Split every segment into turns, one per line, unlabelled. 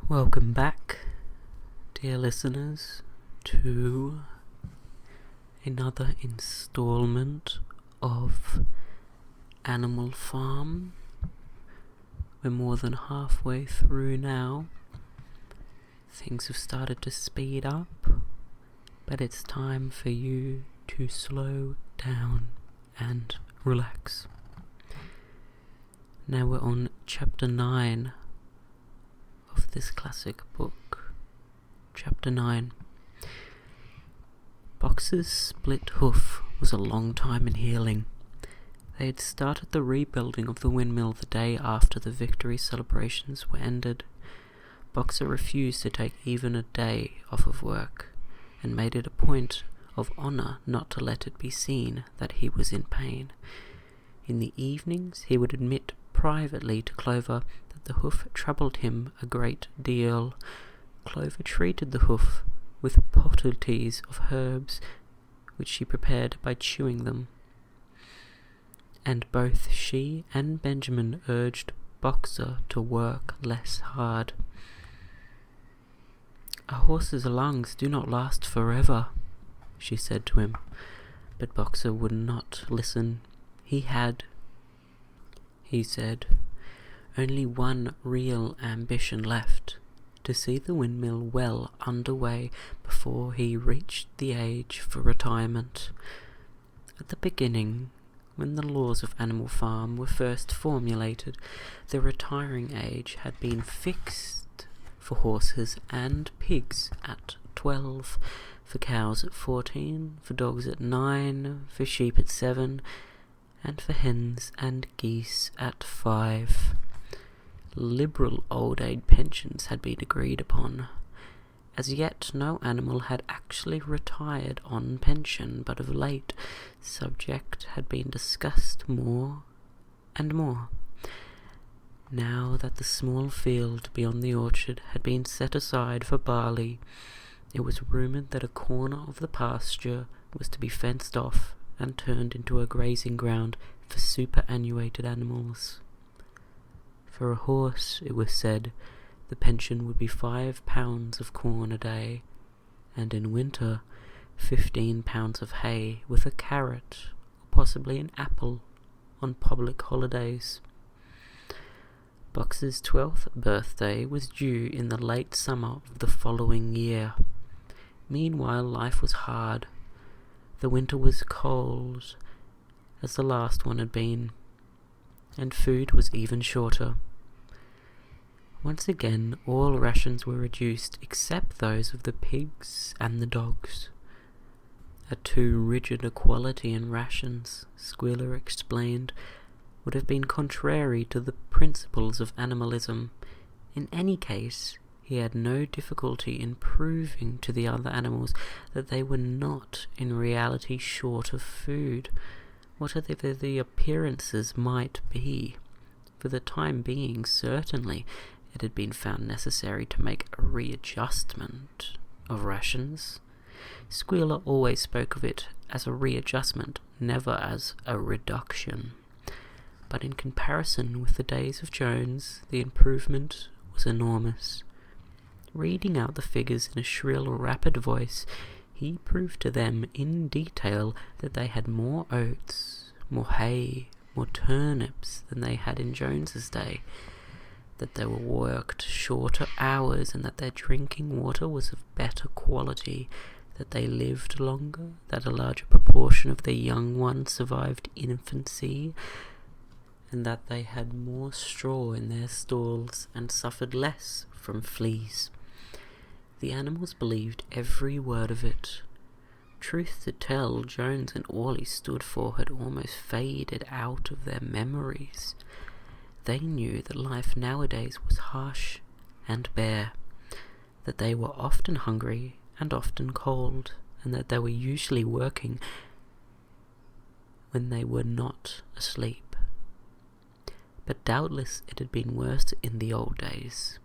Welcome back, dear listeners, to another installment of Animal Farm. We're more than halfway through now. Things have started to speed up, but it's time for you to slow down and relax. Now we're on chapter 9 of this classic book. Chapter 9. Boxer's split hoof was a long time in healing. They had started the rebuilding of the windmill the day after the victory celebrations were ended. Boxer refused to take even a day off of work, and made it a point of honour not to let it be seen that he was in pain. In the evenings he would admit privately to Clover that the hoof troubled him a great deal. Clover treated the hoof with poultices of herbs, which she prepared by chewing them, and both she and Benjamin urged Boxer to work less hard. "A horse's lungs do not last forever," she said to him, but Boxer would not listen. He said, only one real ambition left: to see the windmill well underway before he reached the age for retirement. At the beginning, when the laws of Animal Farm were first formulated, the retiring age had been fixed for horses and pigs at 12, for cows at 14, for dogs at 9, for sheep at 7, and for hens and geese at 5. Liberal old age pensions had been agreed upon. As yet no animal had actually retired on pension, but of late subject had been discussed more and more. Now that the small field beyond the orchard had been set aside for barley, it was rumoured that a corner of the pasture was to be fenced off and turned into a grazing ground for superannuated animals. For a horse, it was said, the pension would be 5 pounds of corn a day, and in winter 15 pounds of hay with a carrot, or possibly an apple, on public holidays. Boxer's 12th birthday was due in the late summer of the following year. Meanwhile life was hard. The winter was cold, as the last one had been, and food was even shorter. Once again, all rations were reduced except those of the pigs and the dogs. A too rigid equality in rations, Squealer explained, would have been contrary to the principles of animalism. In any case, he had no difficulty in proving to the other animals that they were not in reality short of food, whatever the appearances might be. For the time being, certainly, it had been found necessary to make a readjustment of rations. Squealer always spoke of it as a readjustment, never as a reduction. But in comparison with the days of Jones, the improvement was enormous. Reading out the figures in a shrill, rapid voice, he proved to them in detail that they had more oats, more hay, more turnips than they had in Jones's day, that they were worked shorter hours, and that their drinking water was of better quality, that they lived longer, that a larger proportion of their young ones survived infancy, and that they had more straw in their stalls and suffered less from fleas. The animals believed every word of it. Truth to tell, Jones and all he stood for had almost faded out of their memories. They knew that life nowadays was harsh and bare, that they were often hungry and often cold, and that they were usually working when they were not asleep. But doubtless it had been worse in the old days.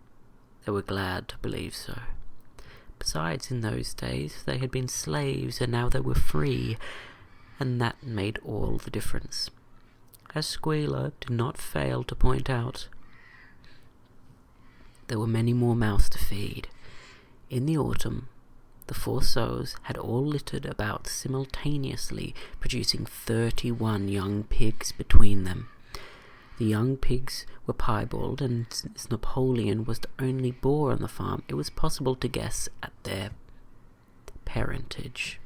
They were glad to believe so. Besides, in those days they had been slaves, and now they were free, and that made all the difference. As Squealer did not fail to point out, There were many more mouths to feed. In the autumn, the 4 sows had all littered about simultaneously, producing 31 young pigs between them. The young pigs were piebald, and since Napoleon was the only boar on the farm, it was possible to guess at their parentage.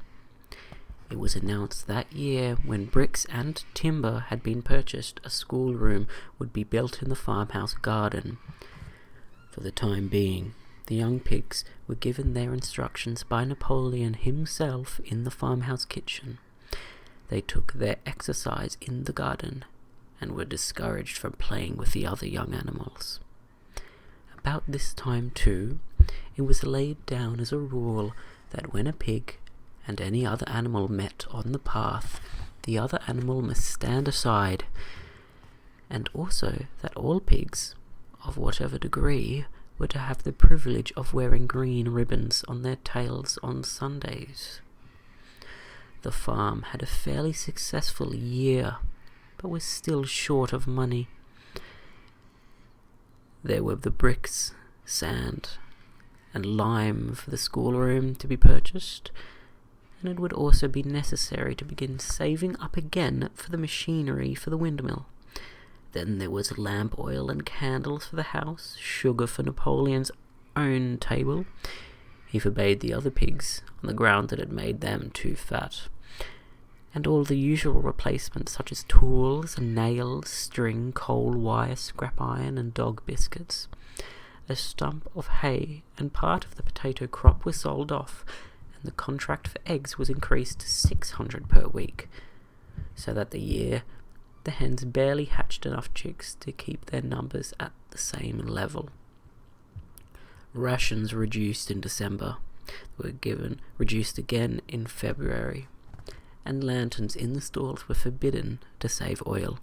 It was announced that year, when bricks and timber had been purchased, a schoolroom would be built in the farmhouse garden. For the time being, the young pigs were given their instructions by Napoleon himself in the farmhouse kitchen. They took their exercise in the garden and were discouraged from playing with the other young animals. About this time, too, it was laid down as a rule that when a pig and any other animal met on the path, the other animal must stand aside, and also that all pigs, of whatever degree, were to have the privilege of wearing green ribbons on their tails on Sundays. The farm had a fairly successful year, but was still short of money. There were the bricks, sand, and lime for the schoolroom to be purchased, and it would also be necessary to begin saving up again for the machinery for the windmill. Then there was lamp oil and candles for the house, sugar for Napoleon's own table. He forbade the other pigs on the ground that it made them too fat. And all the usual replacements such as tools, nails, string, coal, wire, scrap iron, and dog biscuits. A stump of hay and part of the potato crop were sold off, and the contract for eggs was increased to 600 per week, so that the hens barely hatched enough chicks to keep their numbers at the same level. Rations reduced in December were reduced again in February, and lanterns in the stalls were forbidden to save oil.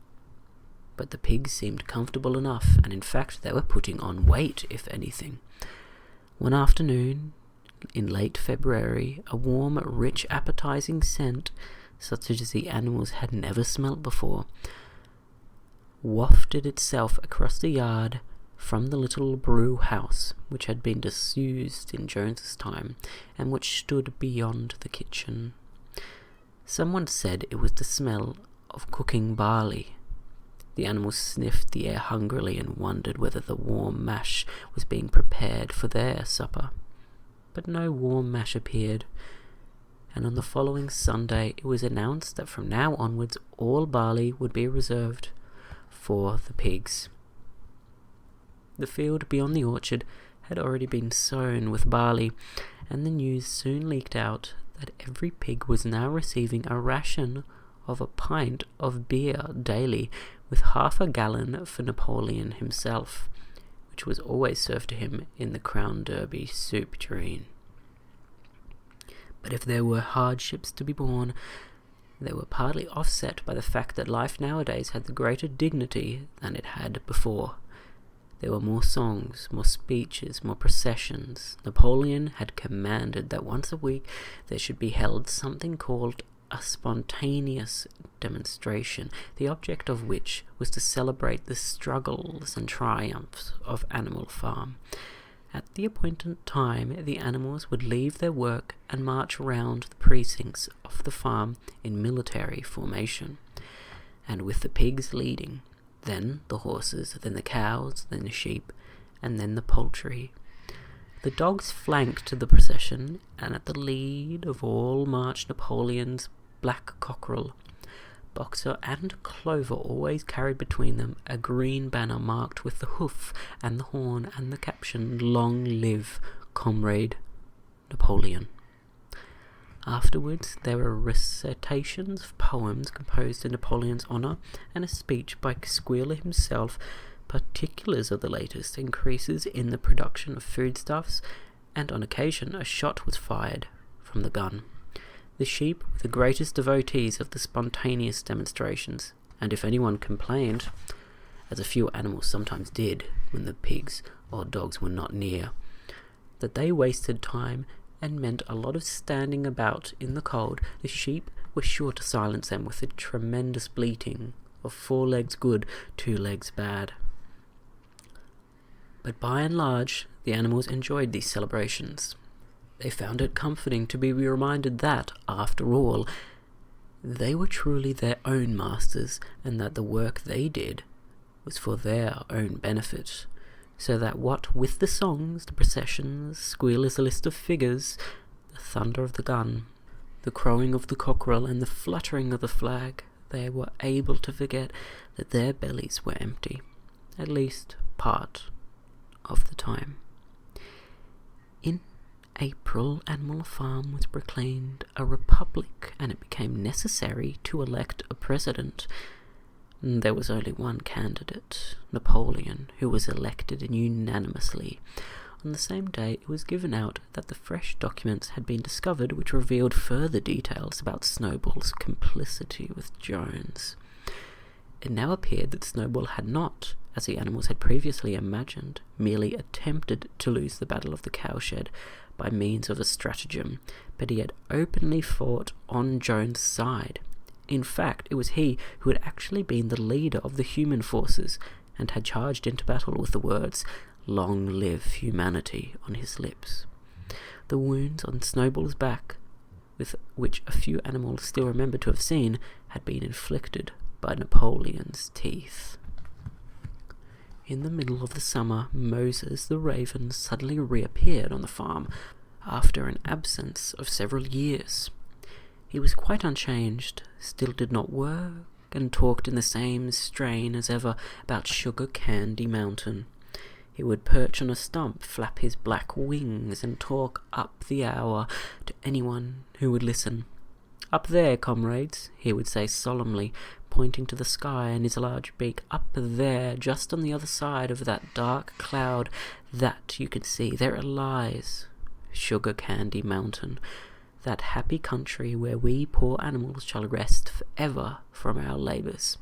But the pigs seemed comfortable enough, and in fact they were putting on weight, if anything. One afternoon, in late February, a warm, rich, appetizing scent, such as the animals had never smelt before, wafted itself across the yard from the little brew house, which had been disused in Jones's time, and which stood beyond the kitchen. Someone said it was the smell of cooking barley. The animals sniffed the air hungrily and wondered whether the warm mash was being prepared for their supper. But no warm mash appeared, and on the following Sunday it was announced that from now onwards all barley would be reserved for the pigs. The field beyond the orchard had already been sown with barley, and the news soon leaked out that every pig was now receiving a ration of a pint of beer daily, with half a gallon for Napoleon himself, which was always served to him in the Crown Derby soup tureen. But if there were hardships to be borne, they were partly offset by the fact that life nowadays had the greater dignity than it had before. There were more songs, more speeches, more processions. Napoleon had commanded that once a week there should be held something called a spontaneous demonstration, the object of which was to celebrate the struggles and triumphs of Animal Farm. At the appointed time, the animals would leave their work and march round the precincts of the farm in military formation, and with the pigs leading, then the horses, then the cows, then the sheep, and then the poultry. The dogs flanked the procession, and at the lead of all marched Napoleon's black cockerel. Boxer and Clover always carried between them a green banner marked with the hoof and the horn and the caption, "Long live Comrade Napoleon." Afterwards there were recitations of poems composed in Napoleon's honour, and a speech by Squealer himself, particulars of the latest increases in the production of foodstuffs, and on occasion a shot was fired from the gun. The sheep were the greatest devotees of the spontaneous demonstrations, and if anyone complained, as a few animals sometimes did when the pigs or dogs were not near, that they wasted time and meant a lot of standing about in the cold, the sheep were sure to silence them with a tremendous bleating of 4 legs good, 2 legs bad. But by and large, the animals enjoyed these celebrations. They found it comforting to be reminded that, after all, they were truly their own masters, and that the work they did was for their own benefit. So that what with the songs, the processions, squeal as a list of figures, the thunder of the gun, the crowing of the cockerel, and the fluttering of the flag, they were able to forget that their bellies were empty, at least part of the time. In April, Animal Farm was proclaimed a republic, and it became necessary to elect a president. There was only one candidate, Napoleon, who was elected unanimously. On the same day, it was given out that the fresh documents had been discovered which revealed further details about Snowball's complicity with Jones. It now appeared that Snowball had not, as the animals had previously imagined, merely attempted to lose the Battle of the Cowshed by means of a stratagem, but he had openly fought on Jones' side. In fact, it was he who had actually been the leader of the human forces and had charged into battle with the words, "Long live humanity," on his lips. The wounds on Snowball's back, with which a few animals still remembered to have seen, had been inflicted by Napoleon's teeth. In the middle of the summer, Moses the raven suddenly reappeared on the farm after an absence of several years. He was quite unchanged, still did not work, and talked in the same strain as ever about Sugar Candy Mountain. He would perch on a stump, flap his black wings, and talk up the hour to anyone who would listen. "Up there, comrades," he would say solemnly, pointing to the sky and his large beak. "Up there, just on the other side of that dark cloud, that you can see, there it lies, Sugar Candy Mountain, that happy country where we poor animals shall rest forever from our labours."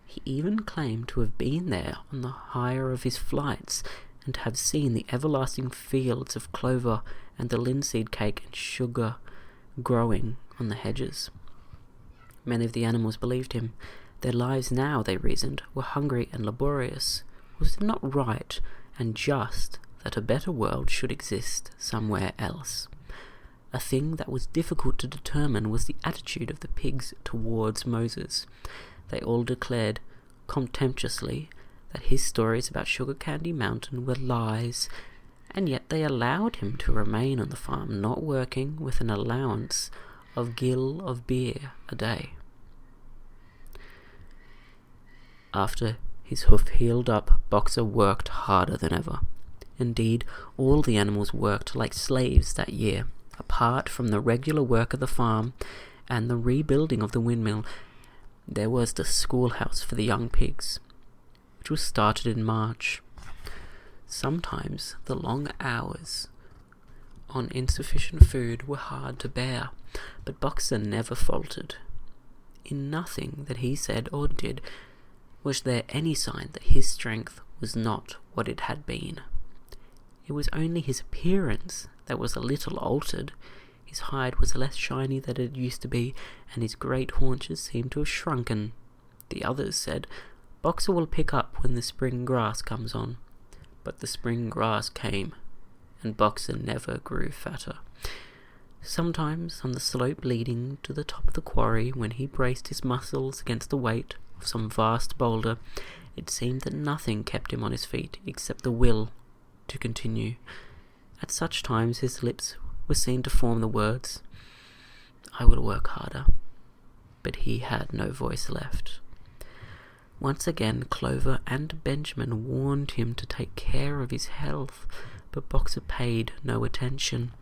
He even claimed to have been there on the higher of his flights, and to have seen the everlasting fields of clover and the linseed cake and sugar growing on the hedges. Many of the animals believed him. Their lives now, they reasoned, were hungry and laborious. Was it not right and just that a better world should exist somewhere else? A thing that was difficult to determine was the attitude of the pigs towards Moses. They all declared contemptuously that his stories about Sugar Candy Mountain were lies, and yet they allowed him to remain on the farm, not working, with an allowance of gill of beer a day. After his hoof healed up, Boxer worked harder than ever. Indeed, all the animals worked like slaves that year. Apart from the regular work of the farm and the rebuilding of the windmill, there was the schoolhouse for the young pigs, which was started in March. Sometimes the long hours on insufficient food were hard to bear, but Boxer never faltered. In nothing that he said or did was there any sign that his strength was not what it had been. It was only his appearance that was a little altered. His hide was less shiny than it used to be, and his great haunches seemed to have shrunken. The others said, "Boxer will pick up when the spring grass comes on." But the spring grass came, and Boxer never grew fatter. Sometimes on the slope leading to the top of the quarry, when he braced his muscles against the weight of some vast boulder, it seemed that nothing kept him on his feet except the will to continue. At such times his lips were seen to form the words, "I will work harder," but he had no voice left. Once again Clover and Benjamin warned him to take care of his health, but Boxer paid no attention.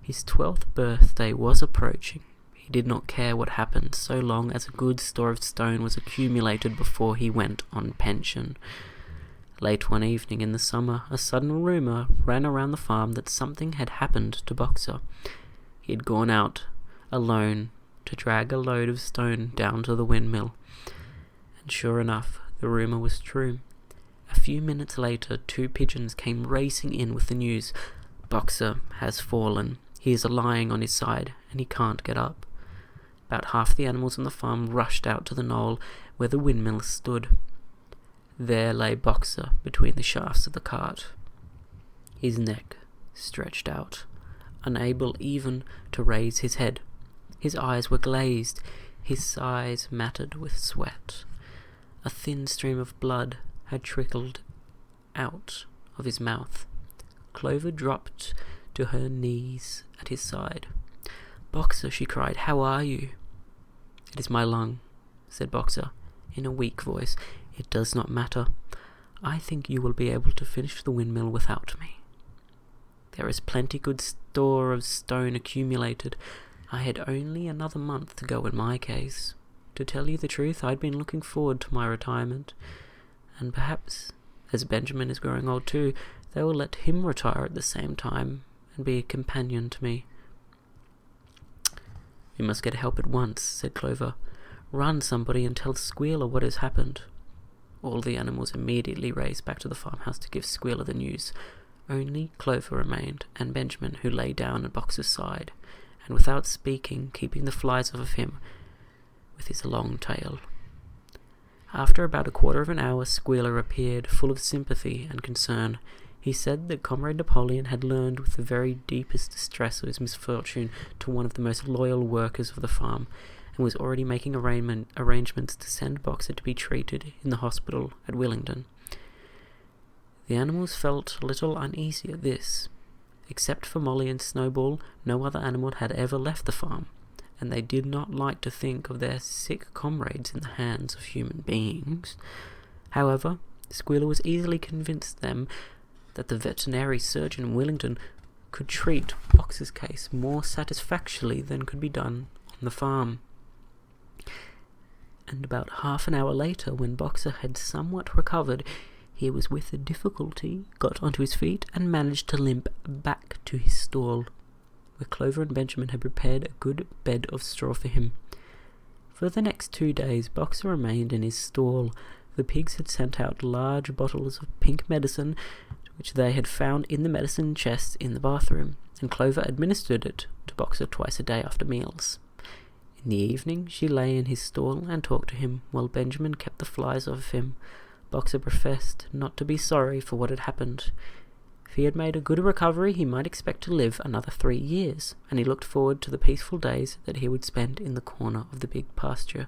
His 12th birthday was approaching. He did not care what happened, so long as a good store of stone was accumulated before he went on pension. Late one evening in the summer, a sudden rumour ran around the farm that something had happened to Boxer. He had gone out alone to drag a load of stone down to the windmill. And sure enough, the rumour was true. A few minutes later, 2 pigeons came racing in with the news, "Boxer has fallen. He is lying on his side, and he can't get up." About half the animals on the farm rushed out to the knoll where the windmill stood. There lay Boxer between the shafts of the cart, his neck stretched out, unable even to raise his head. His eyes were glazed, his sides matted with sweat. A thin stream of blood had trickled out of his mouth. Clover dropped to her knees at his side. "Boxer," she cried, "how are you?" "It is my lung," said Boxer, in a weak voice. "It does not matter. I think you will be able to finish the windmill without me. There is plenty good store of stone accumulated. I had only another month to go in my case. To tell you the truth, I'd been looking forward to my retirement, and perhaps, as Benjamin is growing old too, they will let him retire at the same time and be a companion to me." "We must get help at once," said Clover. "Run, somebody, and tell Squealer what has happened." All the animals immediately raced back to the farmhouse to give Squealer the news. Only Clover remained, and Benjamin, who lay down at Boxer's side, and without speaking, keeping the flies off of him with his long tail. After about a quarter of an hour, Squealer appeared, full of sympathy and concern. He said that Comrade Napoleon had learned with the very deepest distress of his misfortune to one of the most loyal workers of the farm, and was already making arrangements to send Boxer to be treated in the hospital at Willingdon. The animals felt a little uneasy at this. Except for Molly and Snowball, no other animal had ever left the farm, and they did not like to think of their sick comrades in the hands of human beings. However, Squealer was easily convinced them that the veterinary surgeon in Willingdon could treat Boxer's case more satisfactorily than could be done on the farm. And about half an hour later, when Boxer had somewhat recovered, he was with difficulty got onto his feet and managed to limp back to his stall, where Clover and Benjamin had prepared a good bed of straw for him. For the next 2 days, Boxer remained in his stall. The pigs had sent out large bottles of pink medicine, which they had found in the medicine chest in the bathroom, and Clover administered it to Boxer twice a day after meals. In the evening, she lay in his stall and talked to him, while Benjamin kept the flies off him. Boxer professed not to be sorry for what had happened. If he had made a good recovery, he might expect to live another 3 years, and he looked forward to the peaceful days that he would spend in the corner of the big pasture.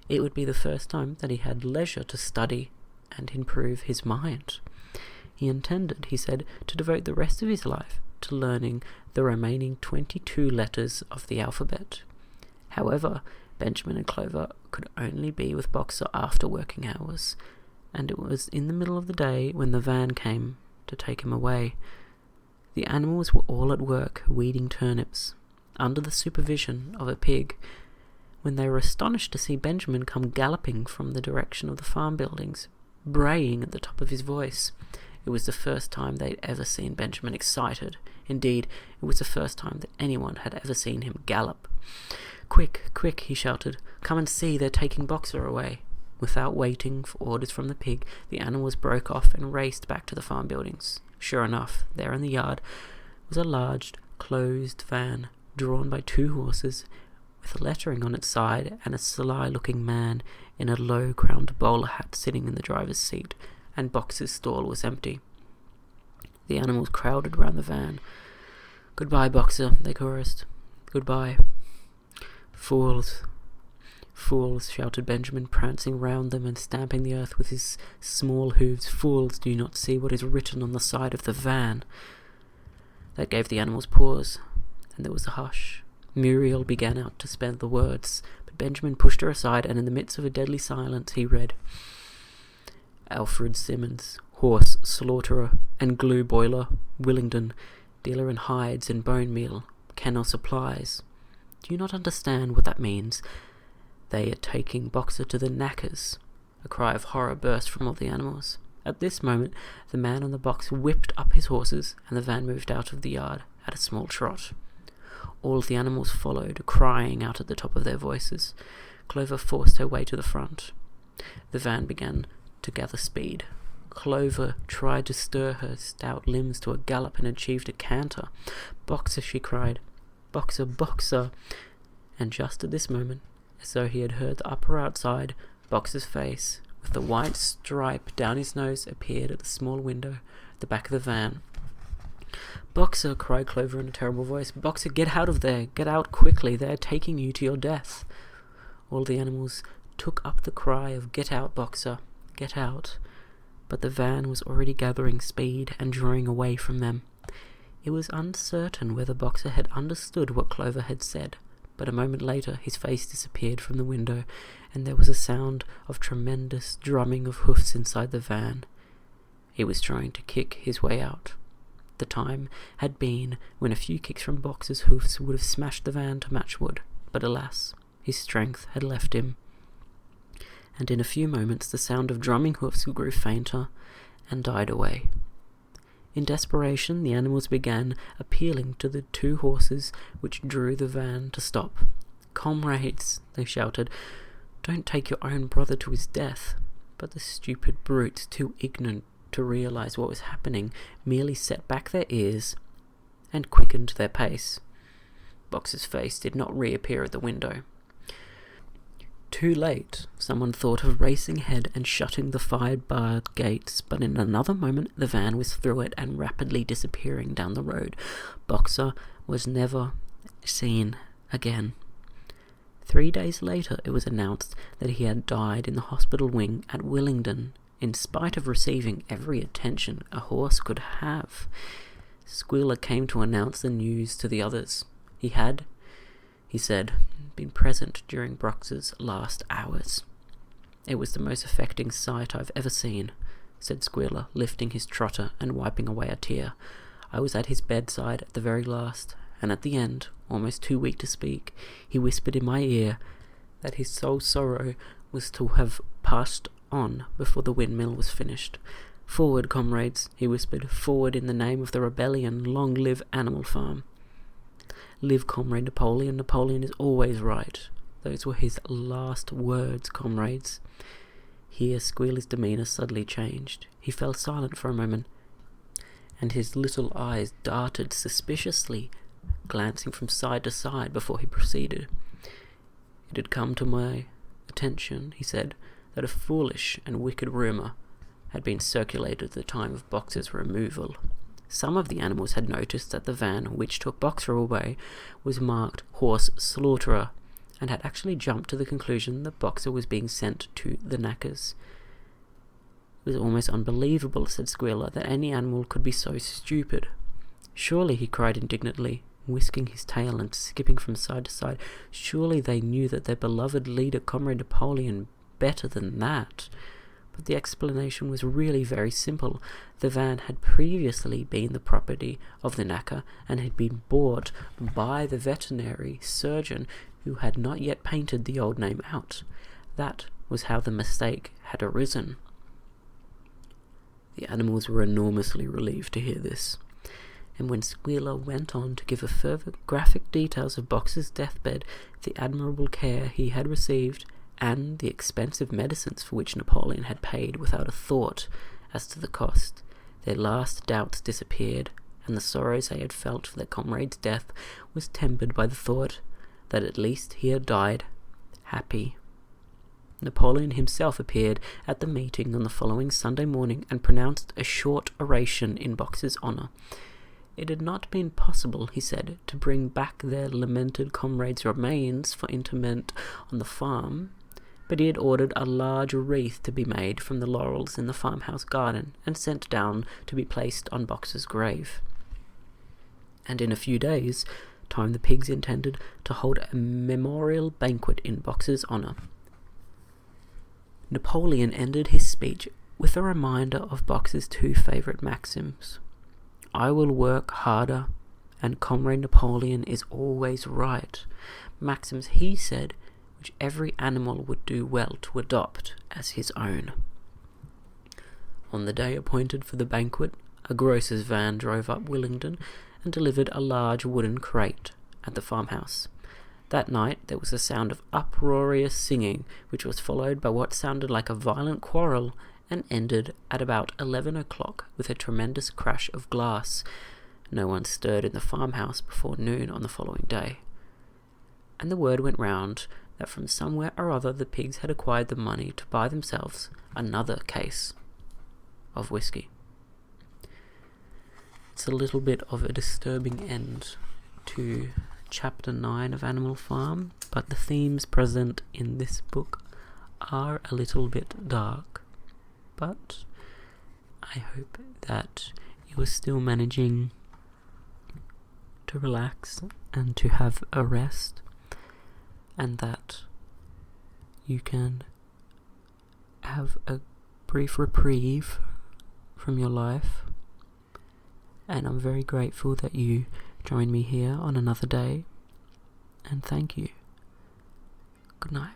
It would be the first time that he had leisure to study and improve his mind. He intended, he said, to devote the rest of his life to learning the remaining 22 letters of the alphabet. However, Benjamin and Clover could only be with Boxer after working hours, and it was in the middle of the day when the van came to take him away. The animals were all at work weeding turnips, under the supervision of a pig, when they were astonished to see Benjamin come galloping from the direction of the farm buildings, braying at the top of his voice. It was the first time they'd ever seen Benjamin excited. Indeed, it was the first time that anyone had ever seen him gallop. "Quick, quick," he shouted, "come and see, they're taking Boxer away." Without waiting for orders from the pig, the animals broke off and raced back to the farm buildings. Sure enough, there in the yard was a large, closed van, drawn by 2 horses, with lettering on its side, and a sly-looking man in a low-crowned bowler hat sitting in the driver's seat, and Boxer's stall was empty. The animals crowded round the van. "Goodbye, Boxer," they chorused. "Goodbye." "Fools, fools," shouted Benjamin, prancing round them and stamping the earth with his small hooves. "Fools, do you not see what is written on the side of the van?" That gave the animals pause, and there was a hush. Muriel began out to spell the words, but Benjamin pushed her aside, and in the midst of a deadly silence he read: "Alfred Simmons, horse slaughterer and glue boiler, Willingdon, dealer in hides and bone meal, kennel supplies." "Do you not understand what that means?" "They are taking Boxer to the knackers." A cry of horror burst from all the animals. At this moment, the man on the box whipped up his horses, and the van moved out of the yard at a small trot. All the animals followed, crying out at the top of their voices. Clover forced her way to the front. The van began to gather speed. Clover tried to stir her stout limbs to a gallop and achieved a canter. "Boxer," she cried. "Boxer, Boxer!" And just at this moment, as though he had heard the uproar outside, Boxer's face, with a white stripe down his nose, appeared at the small window at the back of the van. "Boxer," cried Clover in a terrible voice. "Boxer, get out of there! Get out quickly! They are taking you to your death!" All the animals took up the cry of "Get out, Boxer! Get out!" But the van was already gathering speed and drawing away from them. It was uncertain whether Boxer had understood what Clover had said, but a moment later his face disappeared from the window, and there was a sound of tremendous drumming of hoofs inside the van. He was trying to kick his way out. The time had been when a few kicks from Boxer's hoofs would have smashed the van to matchwood, but alas, his strength had left him. And in a few moments the sound of drumming hoofs grew fainter and died away. In desperation, the animals began appealing to the 2 horses which drew the van to stop. "Comrades," they shouted, "don't take your own brother to his death." But the stupid brutes, too ignorant to realize what was happening, merely set back their ears and quickened their pace. Boxer's face did not reappear at the window. Too late, someone thought of racing ahead and shutting the fire-barred gates, but in another moment the van was through it and rapidly disappearing down the road. Boxer was never seen again. 3 days later it was announced that he had died in the hospital wing at Willingdon, in spite of receiving every attention a horse could have. Squealer came to announce the news to the others. He had, he said, been present during Boxer's last hours. "It was the most affecting sight I've ever seen," said Squealer, lifting his trotter and wiping away a tear. "I was at his bedside at the very last, and at the end, almost too weak to speak, he whispered in my ear that his sole sorrow was to have passed on before the windmill was finished. 'Forward, comrades,' he whispered, 'forward in the name of the rebellion, long live Animal Farm. Live, Comrade Napoleon, Napoleon is always right.' Those were his last words, comrades." Here Squealer's demeanour suddenly changed. He fell silent for a moment, and his little eyes darted suspiciously, glancing from side to side before he proceeded. "It had come to my attention," he said, "that a foolish and wicked rumour had been circulated at the time of Boxer's removal. Some of the animals had noticed that the van which took Boxer away was marked Horse Slaughterer, and had actually jumped to the conclusion that Boxer was being sent to the knackers. It was almost unbelievable," said Squealer, "that any animal could be so stupid. Surely," he cried indignantly, whisking his tail and skipping from side to side, "surely they knew that their beloved leader, Comrade Napoleon, better than that." But the explanation was really very simple. The van had previously been the property of the knacker and had been bought by the veterinary surgeon, who had not yet painted the old name out. That was how the mistake had arisen. The animals were enormously relieved to hear this, and when Squealer went on to give a further graphic details of Boxer's deathbed, the admirable care he had received, and the expensive medicines for which Napoleon had paid without a thought as to the cost, their last doubts disappeared, and the sorrows they had felt for their comrade's death was tempered by the thought that at least he had died happy. Napoleon himself appeared at the meeting on the following Sunday morning and pronounced a short oration in Boxer's honour. It had not been possible, he said, to bring back their lamented comrade's remains for interment on the farm, but he had ordered a large wreath to be made from the laurels in the farmhouse garden and sent down to be placed on Boxer's grave. And in a few days' time the pigs intended to hold a memorial banquet in Boxer's honour. Napoleon ended his speech with a reminder of Boxer's 2 favourite maxims. "I will work harder, and Comrade Napoleon is always right." Maxims, he said, which every animal would do well to adopt as his own. On the day appointed for the banquet, a grocer's van drove up Willingdon and delivered a large wooden crate at the farmhouse. That night there was a sound of uproarious singing, which was followed by what sounded like a violent quarrel, and ended at about 11 o'clock with a tremendous crash of glass. No one stirred in the farmhouse before noon on the following day, and the word went round that from somewhere or other the pigs had acquired the money to buy themselves another case of whiskey. It's a little bit of a disturbing end to Chapter 9 of Animal Farm, but the themes present in this book are a little bit dark. But I hope that you are still managing to relax and to have a rest, and that you can have a brief reprieve from your life. And I'm very grateful that you joined me here on another day, and thank you. Good night.